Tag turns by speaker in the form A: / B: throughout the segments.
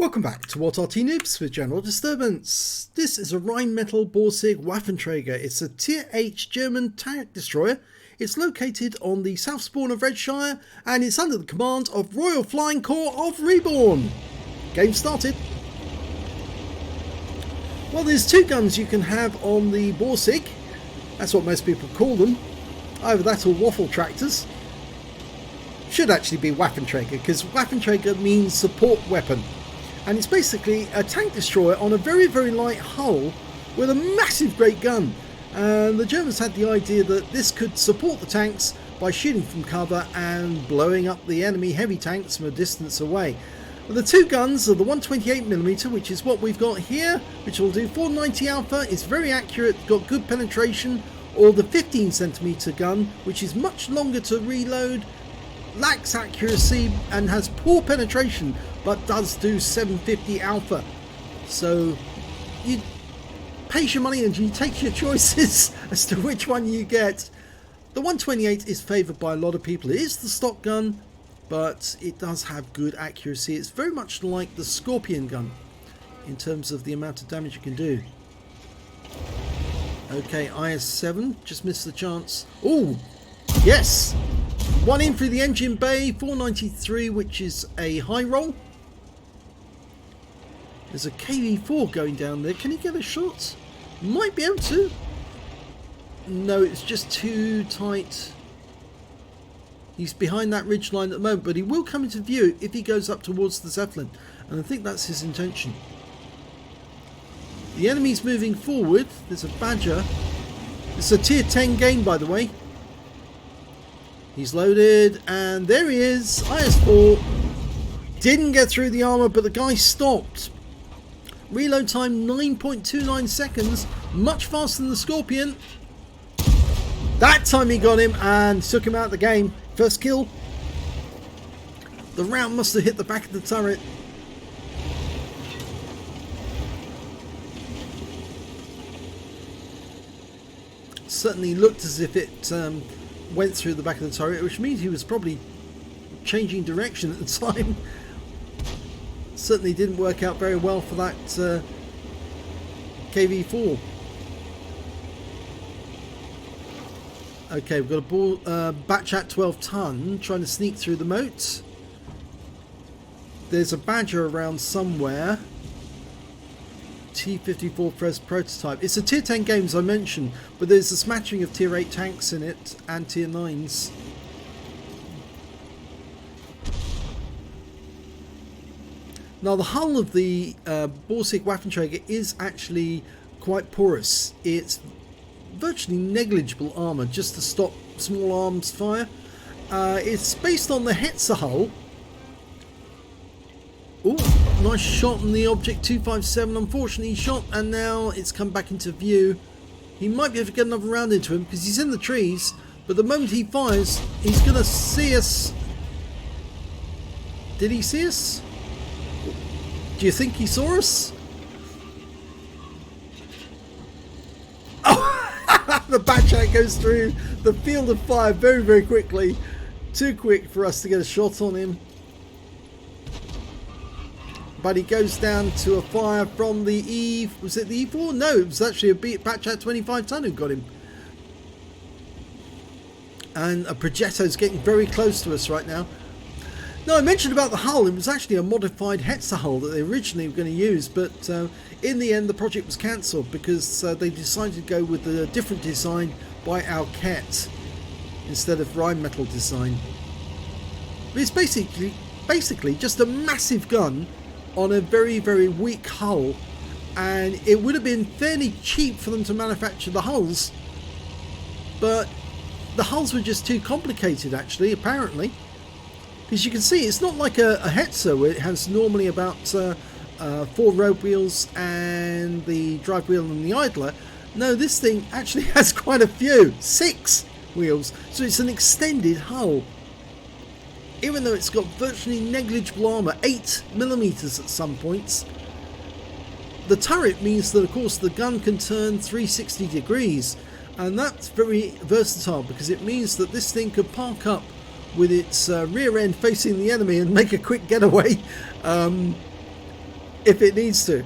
A: Welcome back to what Arty Noobs with General Disturbance. This is a Rhm Borsig Waffenträger. It's a Tier H German tank destroyer. It's located on the south spawn of Redshire and it's under the command of RoyalFlyingCorps of REBRN. Game started. Well, there's two guns you can have on the Borsig. That's what most people call them. Either that or waffle tractors. Should actually be Waffenträger, because Waffenträger means support weapon. And it's basically a tank destroyer on a very, very light hull with a massive great gun. And the Germans had the idea that this could support the tanks by shooting from cover and blowing up the enemy heavy tanks from a distance away. The two guns are the 128mm, which is what we've got here, which will do 490 alpha. It's very accurate, got good penetration, or the 15cm gun, which is much longer to reload, lacks accuracy and has poor penetration, but does do 750 alpha. So you pay your money and you take your choices as to which one you get. The 128 is favoured by a lot of people. It is the stock gun, but it does have good accuracy. It's very much like the Scorpion gun in terms of the amount of damage you can do. Okay, IS-7 just missed the chance. Oh, yes! One in through the engine bay, 493, which is a high roll. There's a KV4 going down there. Can he get a shot? Might be able to. No, it's just too tight. He's behind that ridge line at the moment, but he will come into view if he goes up towards the Zeppelin. And I think that's his intention. The enemy's moving forward. There's a Badger. It's a tier 10 game, by the way. He's loaded, and there he is. IS-4 didn't get through the armor, but the guy stopped. Reload time 9.29 seconds, much faster than the Scorpion. That time he got him and took him out of the game. First kill. The round must have hit the back of the turret. Certainly looked as if it went through the back of the turret, which means he was probably changing direction at the time. Certainly didn't work out very well for that KV4. Okay, we've got a ball, batch at 12 ton trying to sneak through the moat. There's a Badger around somewhere. T-54 press prototype. It's a tier 10 game, as I mentioned, but there's a smattering of tier 8 tanks in it and tier 9s. Now the hull of the Borsig Waffenträger is actually quite porous. It's virtually negligible armour just to stop small arms fire. It's based on the Hetzer hull. Ooh, nice shot on the Object 257. Unfortunately he shot and now it's come back into view. He might be able to get another round into him because he's in the trees, but the moment he fires he's going to see us. Did he see us? Do you think he saw us? Oh, the Batchat goes through the field of fire very, very quickly. Too quick for us to get a shot on him. But he goes down to a fire from the E... Was it the E4? No, it was actually a Batchat 25 ton who got him. And a Progetto's getting very close to us right now. Now, I mentioned about the hull. It was actually a modified Hetzer hull that they originally were going to use, but in the end the project was cancelled because they decided to go with a different design by Alket instead of Rheinmetall design. But it's basically just a massive gun on a very, very weak hull, and it would have been fairly cheap for them to manufacture the hulls, but the hulls were just too complicated actually, apparently. Because you can see it's not like a Hetzer where it has normally about 4 road wheels and the drive wheel and the idler. No, this thing actually has quite a few, 6 wheels, so it's an extended hull. Even though it's got virtually negligible armour, 8mm at some points. The turret means that of course the gun can turn 360 degrees, and that's very versatile because it means that this thing could park up with its rear end facing the enemy and make a quick getaway. if it needs to.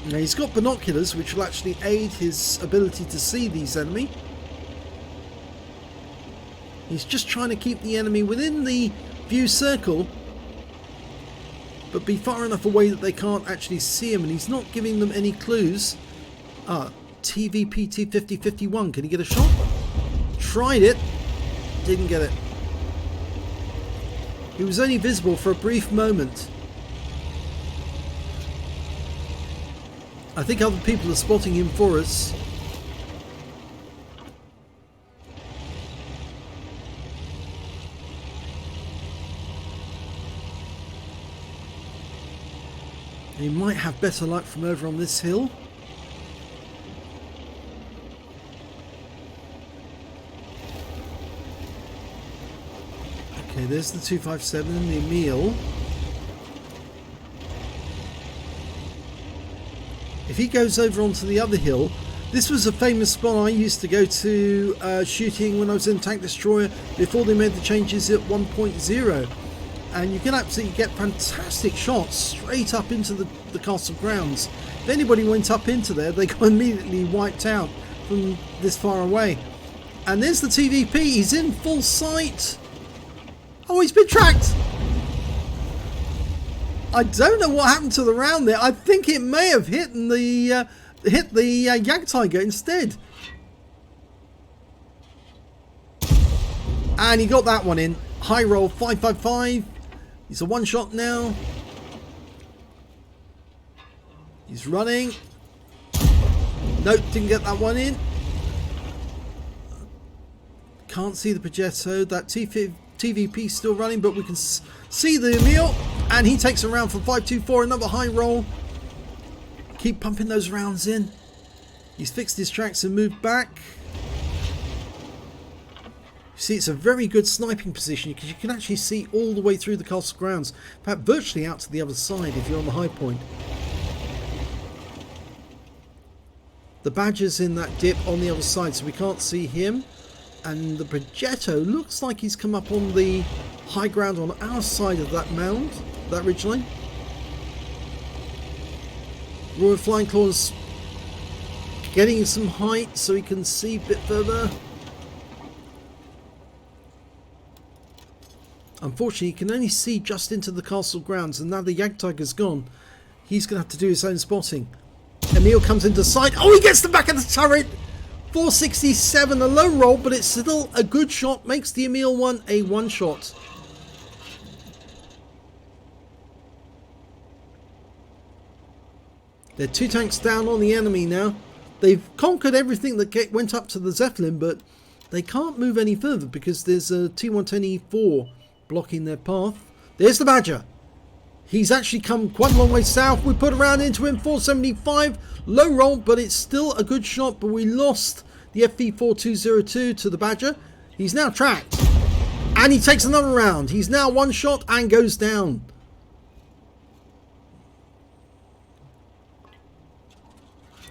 A: Now he's got binoculars which will actually aid his ability to see these enemy. He's just trying to keep the enemy within the view circle, but be far enough away that they can't actually see him, and he's not giving them any clues. TVPT 5051, can he get a shot? Tried it, didn't get it. He was only visible for a brief moment. I think other people are spotting him for us. He might have better luck from over on this hill. Okay, there's the 257 and the Emil. If he goes over onto the other hill, this was a famous spot I used to go to shooting when I was in Tank Destroyer before they made the changes at 1.0. And you can absolutely get fantastic shots straight up into the castle grounds. If anybody went up into there, they got immediately wiped out from this far away. And there's the TVP, he's in full sight. Oh, he's been tracked. I don't know what happened to the round there. I think it may have hit the Jagdtiger instead. And he got that one in. High roll, 555. He's a one shot now. He's running. Nope, didn't get that one in. Can't see the Progetto. That TVP still running, but we can see the Emil. And he takes a round for 524. Another high roll. Keep pumping those rounds in. He's fixed his tracks and moved back. You see, it's a very good sniping position because you can actually see all the way through the castle grounds. In fact, virtually out to the other side if you're on the high point. The Badger's in that dip on the other side, so we can't see him. And the Progetto looks like he's come up on the high ground on our side of that mound, that ridgeline. RoyalFlyingCorps getting some height so he can see a bit further. Unfortunately, he can only see just into the castle grounds, and now the Jagdtiger's gone. He's going to have to do his own spotting. Emil comes into sight. Oh, he gets the back of the turret! 467, a low roll, but it's still a good shot. Makes the Emil one a one shot. They're 2 tanks down on the enemy now. They've conquered everything that went up to the Zeppelin, but they can't move any further because there's a T110E4 blocking their path. There's the Badger. He's actually come quite a long way south. We put a round into him, 475. Low roll, but it's still a good shot, but we lost the FV4202 to the Badger. He's now tracked. And he takes another round. He's now one shot and goes down.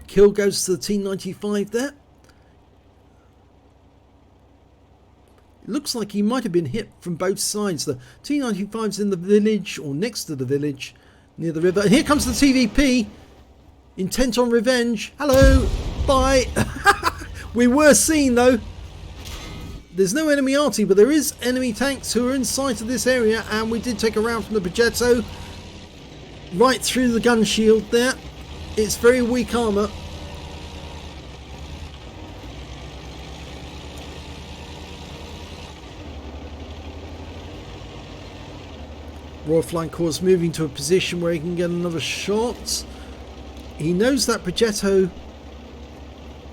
A: Kill goes to the T95 there. Looks like he might have been hit from both sides. The T95's in the village, or next to the village, near the river. And here comes the TVP, intent on revenge. Hello, bye. We were seen though. There's no enemy Arty, but there is enemy tanks who are in sight of this area, and we did take a round from the Progetto right through the gun shield there. It's very weak armour. RoyalFlyingCorps moving to a position where he can get another shot. He knows that Progetto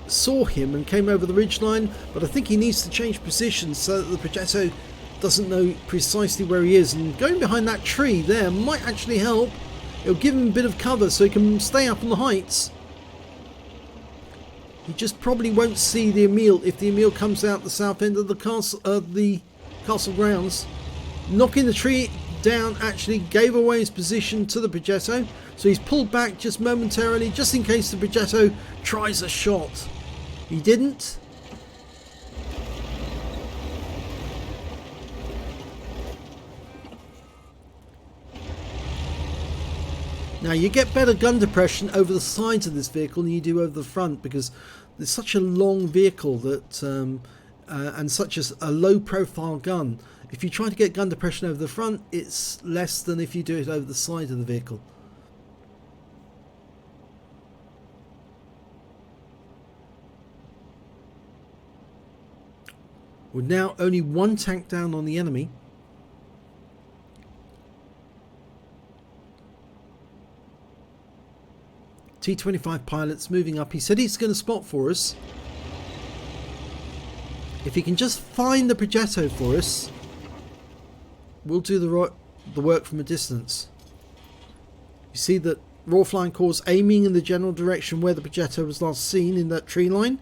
A: saw him and came over the ridgeline, but I think he needs to change position so that the Progetto doesn't know precisely where he is. And going behind that tree there might actually help. It'll give him a bit of cover so he can stay up on the heights. He just probably won't see the Emil if the Emil comes out the south end of the castle grounds. Knocking the tree down actually gave away his position to the Progetto, so he's pulled back just momentarily just in case the Progetto tries a shot. He didn't. Now you get better gun depression over the sides of this vehicle than you do over the front, because it's such a long vehicle that and such as a low profile gun. If you try to get gun depression over the front, it's less than if you do it over the side of the vehicle. With now only one tank down on the enemy. T-25 pilots moving up. He said he's going to spot for us. If he can just find the Progetto for us, we'll do the work from a distance. You see that RoyalFlyingCorps aiming in the general direction where the Progetto was last seen, in that tree line.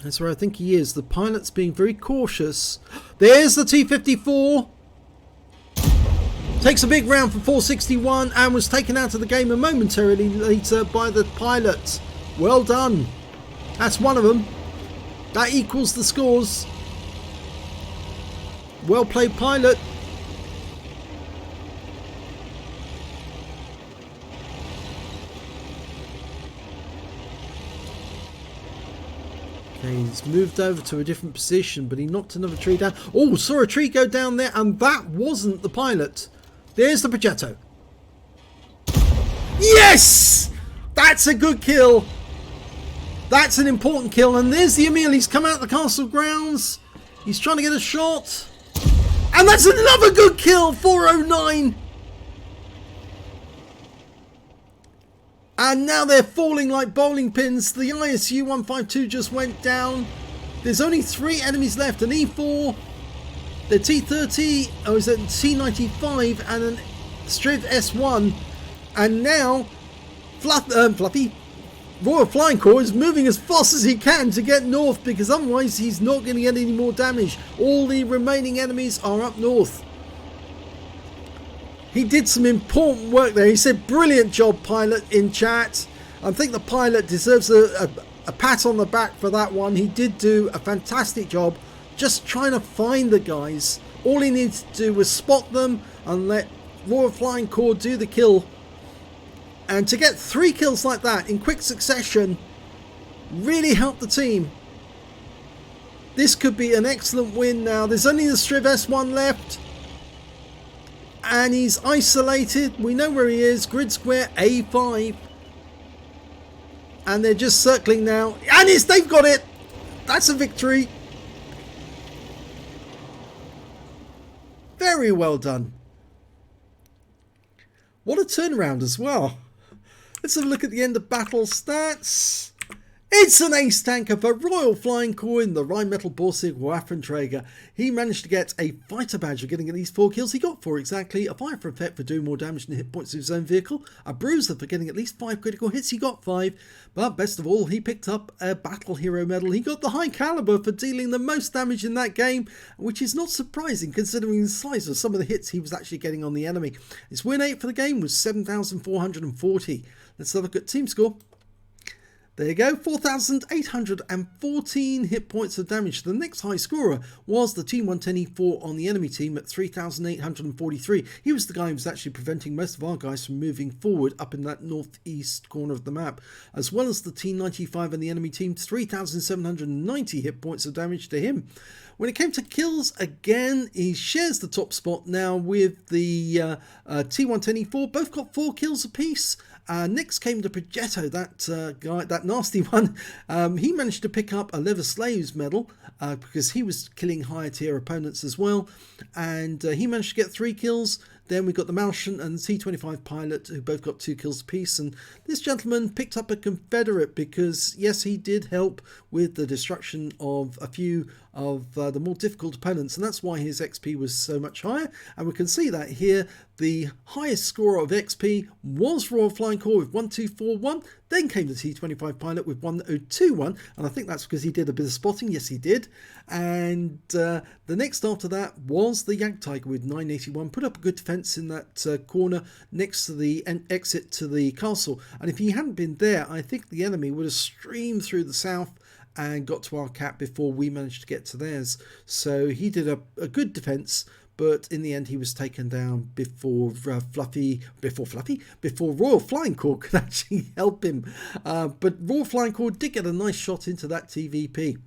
A: That's where I think he is. The pilot's being very cautious. There's the T-54. Takes a big round for 461 and was taken out of the game momentarily later by the pilot. Well done. That's one of them. That equals the scores. Well played, pilot. Okay, he's moved over to a different position, but he knocked another tree down. Oh, saw a tree go down there, and that wasn't the pilot. There's the Progetto. Yes! That's a good kill. That's an important kill. And there's the Emil. He's come out the castle grounds. He's trying to get a shot. And that's another good kill. 409. And now they're falling like bowling pins. The ISU 152 just went down. There's only 3 enemies left. An E4. The T30, oh, is it T95 and an Striv S1, and now Fluffy RoyalFlyingCorps is moving as fast as he can to get north, because otherwise he's not going to get any more damage. All the remaining enemies are up north. He did some important work there. He said, "Brilliant job, pilot," in chat. I think the pilot deserves a pat on the back for that one. He did do a fantastic job. Just trying to find the guys. All he needed to do was spot them and let RoyalFlyingCorps do the kill. And to get 3 kills like that in quick succession really helped the team. This could be an excellent win now. There's only the Striv S1 left. And he's isolated. We know where he is. Grid square A5. And they're just circling now. And they've got it. That's a victory. Very well done. What a turnaround as well. Let's have a look at the end of battle stats. It's an ace tanker for RoyalFlyingCorps in the Rhm Borsig Waffenträger. He managed to get a fighter badge for getting at least 4 kills. He got 4 exactly. A fire for effect for doing more damage than hit points of his own vehicle. A bruiser for getting at least 5 critical hits. He got 5. But best of all, he picked up a battle hero medal. He got the high caliber for dealing the most damage in that game, which is not surprising considering the size of some of the hits he was actually getting on the enemy. His win rate for the game was 7,440. Let's have a look at team score. There you go, 4,814 hit points of damage. The next high scorer was the T110E4 on the enemy team at 3,843. He was the guy who was actually preventing most of our guys from moving forward up in that northeast corner of the map, as well as the T95 on the enemy team, 3,790 hit points of damage to him. When it came to kills, again, he shares the top spot now with the T110E4. Both got 4 kills apiece. Next came the Progetto, that guy, that nasty one. He managed to pick up a Leather Slaves medal because he was killing higher tier opponents as well. And he managed to get 3 kills. Then we got the Malshan and the T25 pilot, who both got 2 kills apiece. And this gentleman picked up a Confederate because, yes, he did help with the destruction of a few of the more difficult opponents. And that's why his XP was so much higher. And we can see that here. The highest score of XP was RoyalFlyingCorps with 1241. Then came the T25 pilot with 1021. And I think that's because he did a bit of spotting. Yes, he did. And the next after that was the Jagdtiger with 981. Put up a good defense in that corner next to the exit to the castle. And if he hadn't been there, I think the enemy would have streamed through the south and got to our cap before we managed to get to theirs. So he did a good defense, but in the end he was taken down before RoyalFlyingCorps could actually help him. But RoyalFlyingCorps did get a nice shot into that TVP.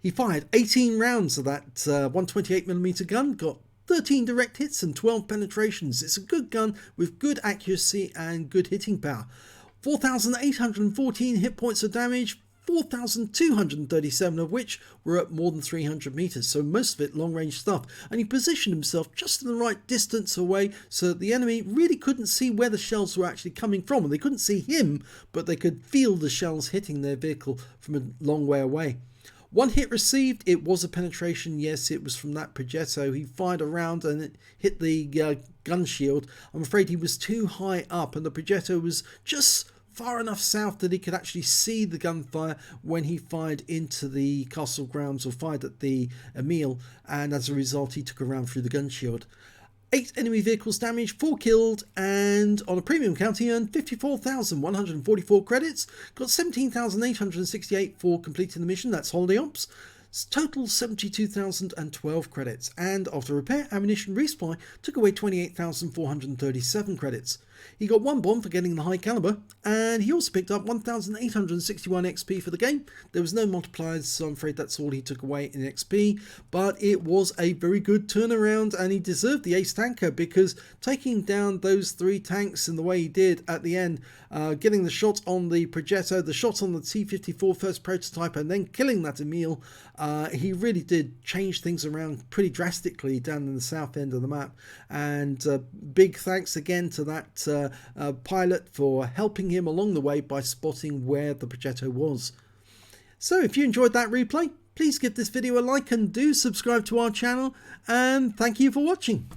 A: He fired 18 rounds of that 128mm gun, got 13 direct hits and 12 penetrations. It's a good gun with good accuracy and good hitting power. 4,814 hit points of damage, 4,237 of which were at more than 300 meters, so most of it long-range stuff. And he positioned himself just in the right distance away so that the enemy really couldn't see where the shells were actually coming from. And they couldn't see him, but they could feel the shells hitting their vehicle from a long way away. One hit received, it was a penetration, yes, it was from that Progetto. He fired a round and it hit the gun shield. I'm afraid he was too high up and the Progetto was just far enough south that he could actually see the gunfire when he fired into the castle grounds or fired at the Emil, and as a result he took a round through the gun shield. 8 enemy vehicles damaged, 4 killed, and on a premium count he earned 54,144 credits, got 17,868 for completing the mission, that's holiday ops, total 72,012 credits, and after repair, ammunition resupply took away 28,437 credits. He got 1 bomb for getting the high caliber, and he also picked up 1,861 XP for the game. There was no multipliers, so I'm afraid that's all he took away in XP, but it was a very good turnaround, and he deserved the ace tanker because taking down those 3 tanks in the way he did at the end, getting the shot on the Progetto, the shot on the T-54 first prototype, and then killing that Emil, he really did change things around pretty drastically down in the south end of the map. And big thanks again to that pilot for helping him along the way by spotting where the Progetto was. So if you enjoyed that replay, please give this video a like and do subscribe to our channel, and thank you for watching.